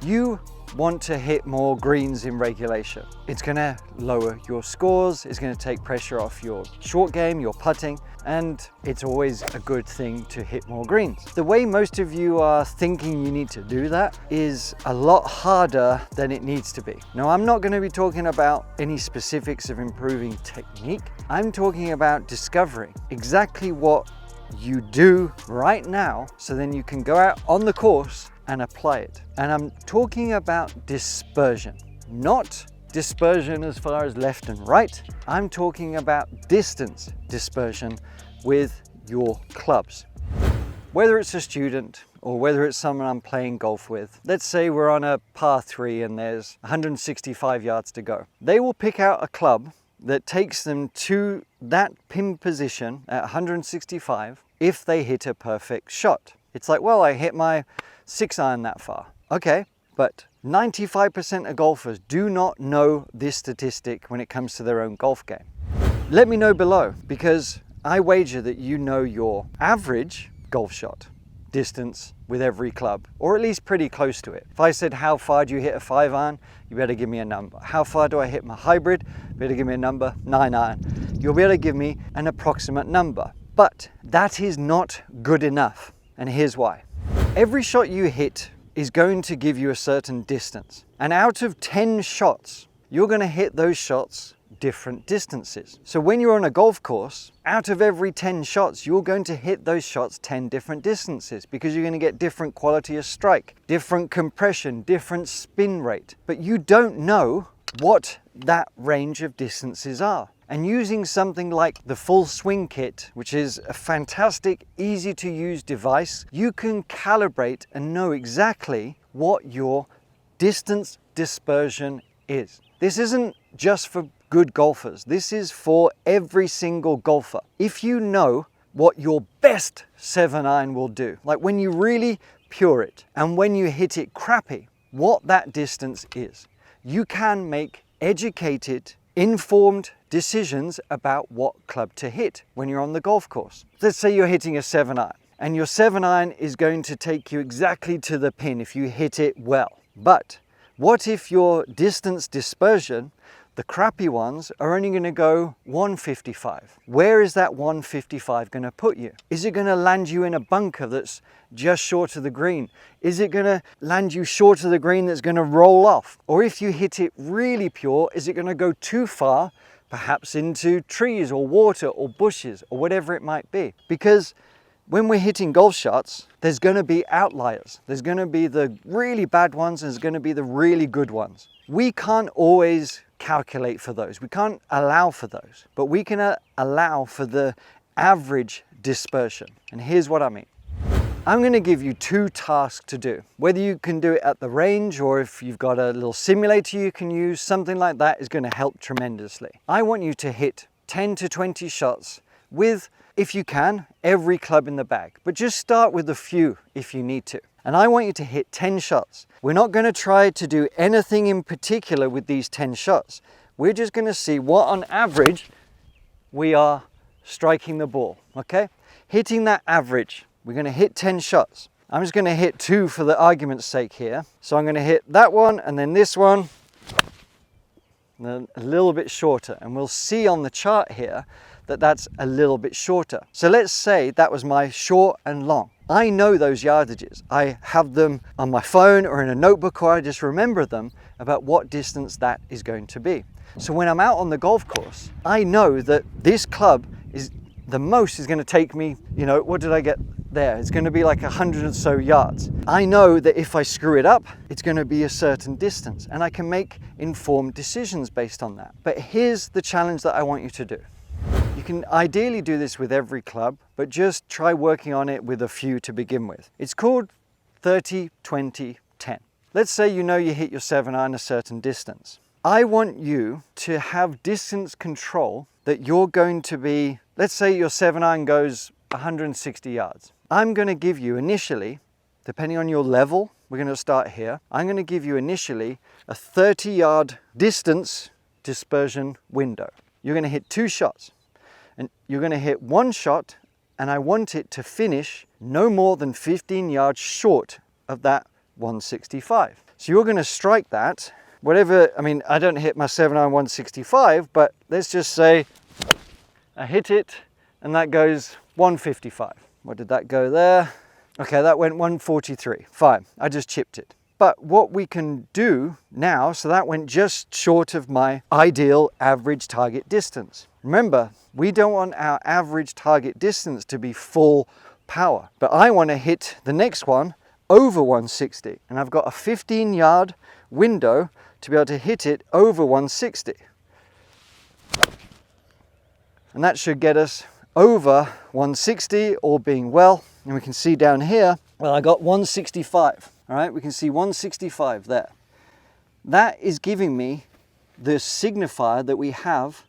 You want to hit more greens in regulation. It's going to lower your scores, it's going to take pressure off your short game, your putting, and it's always a good thing to hit more greens. The way most of you are thinking you need to do that is a lot harder than it needs to be. Now, I'm not going to be talking about any specifics of improving technique. I'm talking about discovering exactly what you do right now so then you can go out on the course and apply it. And I'm talking about dispersion, not dispersion as far as left and right. I'm talking about distance dispersion with your clubs. Whether it's a student or whether it's someone I'm playing golf with, let's say we're on a par 3 and there's 165 yards to go. They will pick out a club that takes them to that pin position at 165 if they hit a perfect shot. It's like, well, I hit my 6-iron that far. Okay, but 95% of golfers do not know this statistic when it comes to their own golf game. Let me know below, because I wager that you know your average golf shot distance with every club, or at least pretty close to it. If I said, how far do you hit a 5-iron? You better give me a number. How far do I hit my hybrid? You better give me a number. 9-iron. You'll be able to give me an approximate number. But that is not good enough. And here's why. Every shot you hit is going to give you a certain distance. And out of 10 shots, you're going to hit those shots different distances. So when you're on a golf course, out of every 10 shots, you're going to hit those shots 10 different distances because you're going to get different quality of strike, different compression, different spin rate. But you don't know what that range of distances are. And using something like the Full Swing Kit, which is a fantastic, easy to use device, you can calibrate and know exactly what your distance dispersion is. This isn't just for good golfers. This is for every single golfer. If you know what your best 7-iron will do, like when you really pure it and when you hit it crappy, what that distance is, you can make educated, informed decisions about what club to hit when you're on the golf course. Let's say you're hitting a 7-iron and your 7-iron is going to take you exactly to the pin if you hit it well. But what if your distance dispersion, the crappy ones, are only going to go 155? Where is that 155 going to put you? Is it going to land you in a bunker that's just short of the green? Is it going to land you short of the green that's going to roll off? Or if you hit it really pure, is it going to go too far, perhaps into trees or water or bushes or whatever it might be? Because when we're hitting golf shots, there's going to be outliers. There's going to be the really bad ones and there's going to be the really good ones. We can't always calculate for those. We can't allow for those, but we can allow for the average dispersion. And here's what I mean. I'm going to give you 2 tasks to do. Whether you can do it at the range or if you've got a little simulator you can use, something like that is going to help tremendously. I want you to hit 10 to 20 shots with, if you can, every club in the bag. But just start with a few if you need to. And I want you to hit 10 shots. We're not going to try to do anything in particular with these 10 shots. We're just going to see what on average we are striking the ball, okay? Hitting that average. We're going to hit 10 shots. I'm just going to hit 2 for the argument's sake here. So I'm going to hit that one and then this one, and then a little bit shorter. And we'll see on the chart here that that's a little bit shorter. So let's say that was my short and long. I know those yardages. I have them on my phone or in a notebook, or I just remember them about what distance that is going to be. So when I'm out on the golf course, I know that this club is the most is going to take me, you know, what did I get there? It's going to be like 100 or so yards. I know that if I screw it up, it's going to be a certain distance and I can make informed decisions based on that. But here's the challenge that I want you to do. You can ideally do this with every club, but just try working on it with a few to begin with. It's called 30, 20, 10. Let's say you know you hit your 7-iron a certain distance. I want you to have distance control that you're going to be, let's say your 7-iron goes 160 yards. I'm going to give you initially, depending on your level, we're going to start here, I'm going to give you initially a 30-yard distance dispersion window. You're going to hit 2 shots. And you're going to hit 1 shot, and I want it to finish no more than 15 yards short of that 165. So you're going to strike that, whatever, I mean, I don't hit my 7-iron 165, but let's just say I hit it and that goes 155. What did that go there? Okay, that went 143. Fine, I just chipped it. But what we can do now, so that went just short of my ideal average target distance. Remember, we don't want our average target distance to be full power, but I want to hit the next one over 160. And I've got a 15-yard window to be able to hit it over 160. And that should get us over 160, all being well. And we can see down here, well, I got 165. All right, we can see 165 there. That is giving me the signifier that we have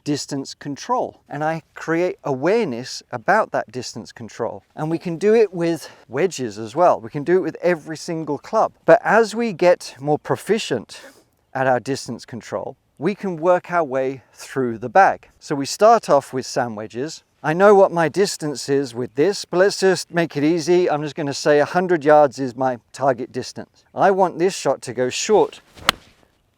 distance control. And I create awareness about that distance control. And we can do it with wedges as well. We can do it with every single club. But as we get more proficient at our distance control, we can work our way through the bag. So we start off with sand wedges. I know what my distance is with this, but let's just make it easy. I'm just going to say 100 yards is my target distance. I want this shot to go short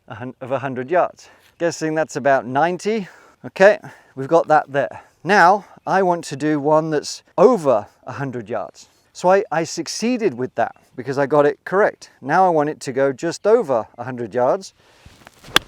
of 100 yards. Guessing that's about 90. Okay, we've got that there. Now, I want to do one that's over 100 yards. So I succeeded with that because I got it correct. Now I want it to go just over 100 yards. A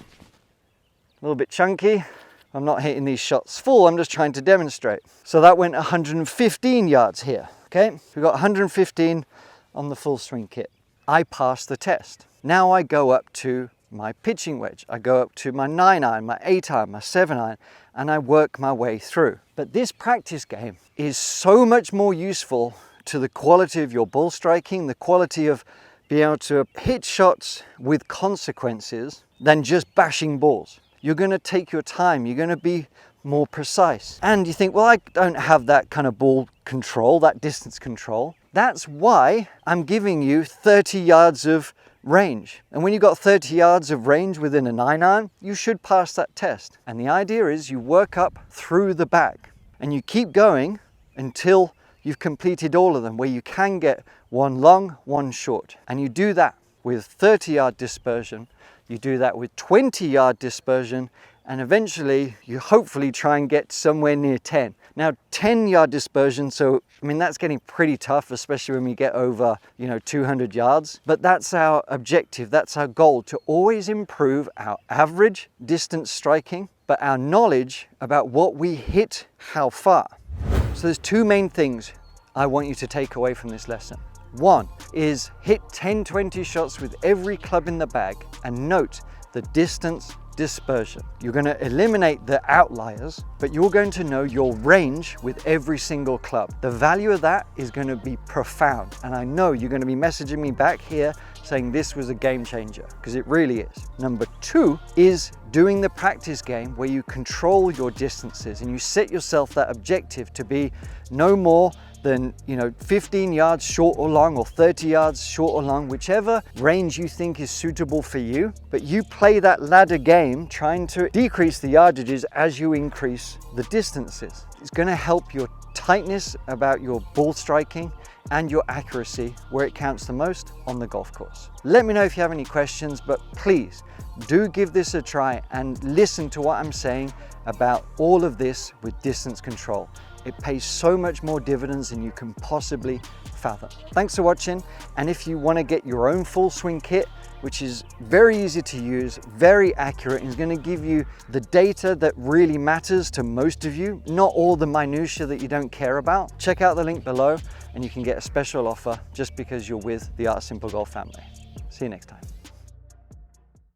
little bit chunky. I'm not hitting these shots full, I'm just trying to demonstrate. So that went 115 yards here, okay? We got 115 on the full swing kit. I passed the test. Now I go up to my pitching wedge. I go up to my 9-iron, my 8-iron, my 7-iron, and I work my way through. But this practice game is so much more useful to the quality of your ball striking, the quality of being able to hit shots with consequences than just bashing balls. You're going to take your time, you're going to be more precise. And you think, well, I don't have that kind of ball control, that distance control. That's why I'm giving you 30 yards of range. And when you've got 30 yards of range within a 9-iron, you should pass that test. And the idea is you work up through the bag and you keep going until you've completed all of them, where you can get one long, one short. And you do that with 30-yard dispersion. You do that with 20-yard dispersion, and eventually you hopefully try and get somewhere near 10. Now 10-yard dispersion, so I mean that's getting pretty tough, especially when we get over 200 yards. But that's our objective, that's our goal, to always improve our average distance striking, but our knowledge about what we hit how far. So there's two main things I want you to take away from this lesson. One is hit 10-20 shots with every club in the bag and note the distance dispersion. You're going to eliminate the outliers, but you're going to know your range with every single club. The value of that is going to be profound. And I know you're going to be messaging me back here saying this was a game changer, because it really is. Number two is doing the practice game where you control your distances and you set yourself that objective to be no more than 15 yards short or long, or 30 yards short or long, whichever range you think is suitable for you. But you play that ladder game trying to decrease the yardages as you increase the distances. It's going to help your tightness about your ball striking and your accuracy where it counts the most on the golf course. Let me know if you have any questions, but please do give this a try and listen to what I'm saying about all of this with distance control. It pays so much more dividends than you can possibly fathom. Thanks for watching. And if you want to get your own full swing kit, which is very easy to use, very accurate, and is going to give you the data that really matters to most of you, not all the minutiae that you don't care about, check out the link below and you can get a special offer just because you're with the Art Simple Golf family. See you next time.